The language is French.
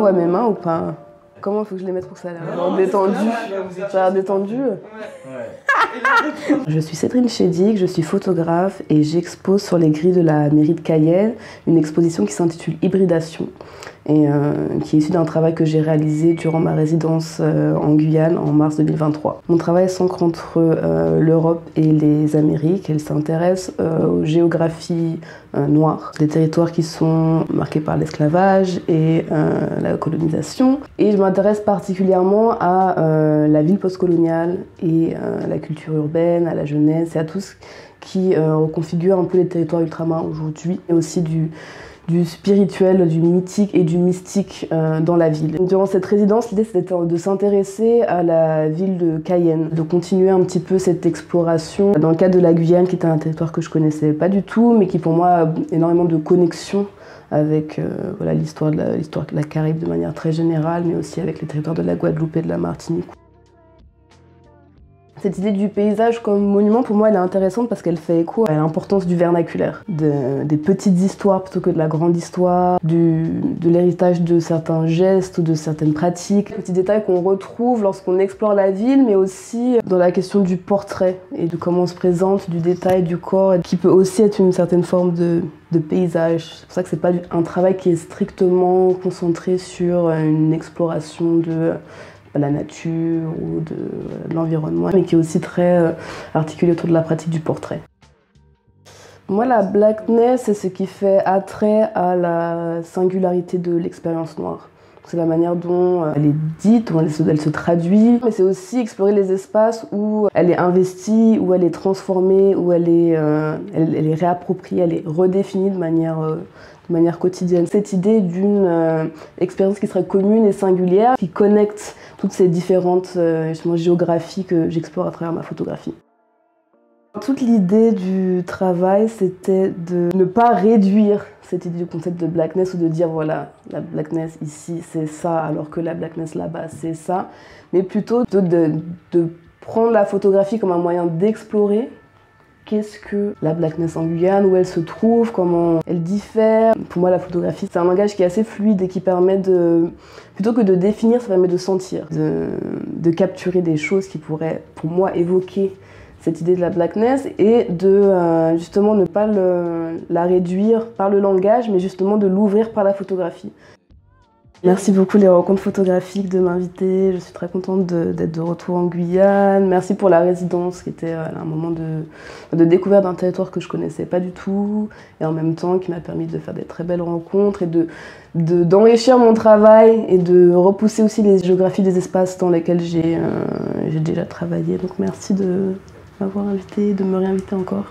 voit mes mains ou pas? Comment il faut que je les mette pour que ça ait l'air détendu? Ça a l'air détendu. Je suis Cédrine Chédic, je suis photographe et j'expose sur les grilles de la mairie de Cayenne une exposition qui s'intitule Hybridation et qui est issue d'un travail que j'ai réalisé durant ma résidence en Guyane en mars 2023. Mon travail s'ancre entre l'Europe et les Amériques. Elle s'intéresse aux géographies noires, des territoires qui sont marqués par l'esclavage et la colonisation. Et je m'intéresse particulièrement à la ville postcoloniale et la culture urbaine, à la jeunesse et à tout ce qui reconfigure un peu les territoires ultramarins aujourd'hui, et aussi du spirituel, du mythique et du mystique dans la ville. Durant cette résidence, l'idée c'était de s'intéresser à la ville de Cayenne, de continuer un petit peu cette exploration dans le cadre de la Guyane, qui était un territoire que je connaissais pas du tout, mais qui pour moi a énormément de connexions avec voilà, l'histoire de la Caraïbe de manière très générale, mais aussi avec les territoires de la Guadeloupe et de la Martinique. Cette idée du paysage comme monument, pour moi, elle est intéressante parce qu'elle fait écho à l'importance du vernaculaire, des petites histoires plutôt que de la grande histoire, de l'héritage de certains gestes ou de certaines pratiques. Petits détails qu'on retrouve lorsqu'on explore la ville, mais aussi dans la question du portrait et de comment on se présente, du détail du corps, qui peut aussi être une certaine forme de paysage. C'est pour ça que c'est pas un travail qui est strictement concentré sur une exploration de la nature ou de l'environnement, mais qui est aussi très articulé autour de la pratique du portrait. Moi, la blackness, c'est ce qui fait attrait à la singularité de l'expérience noire. C'est la manière dont elle est dite, dont elle se traduit, mais c'est aussi explorer les espaces où elle est investie, où elle est transformée, où elle est réappropriée, elle est redéfinie de manière quotidienne. Cette idée d'une expérience qui serait commune et singulière, qui connecte toutes ces différentes géographies que j'explore à travers ma photographie. Toute l'idée du travail, c'était de ne pas réduire cette idée du concept de blackness ou de dire voilà, la blackness ici c'est ça alors que la blackness là-bas c'est ça, mais plutôt de prendre la photographie comme un moyen d'explorer qu'est-ce que la blackness en Guyane, où elle se trouve, comment elle diffère. Pour moi, la photographie, c'est un langage qui est assez fluide et qui permet plutôt que de définir, ça permet de sentir, de capturer des choses qui pourraient, pour moi, évoquer cette idée de la blackness et de justement ne pas la réduire par le langage, mais justement de l'ouvrir par la photographie. Merci beaucoup les rencontres photographiques de m'inviter, je suis très contente d'être de retour en Guyane. Merci pour la résidence qui était un moment de découverte d'un territoire que je connaissais pas du tout et en même temps qui m'a permis de faire des très belles rencontres et d'enrichir mon travail et de repousser aussi les géographies des espaces dans lesquels j'ai déjà travaillé. Donc merci de m'avoir invité et de me réinviter encore.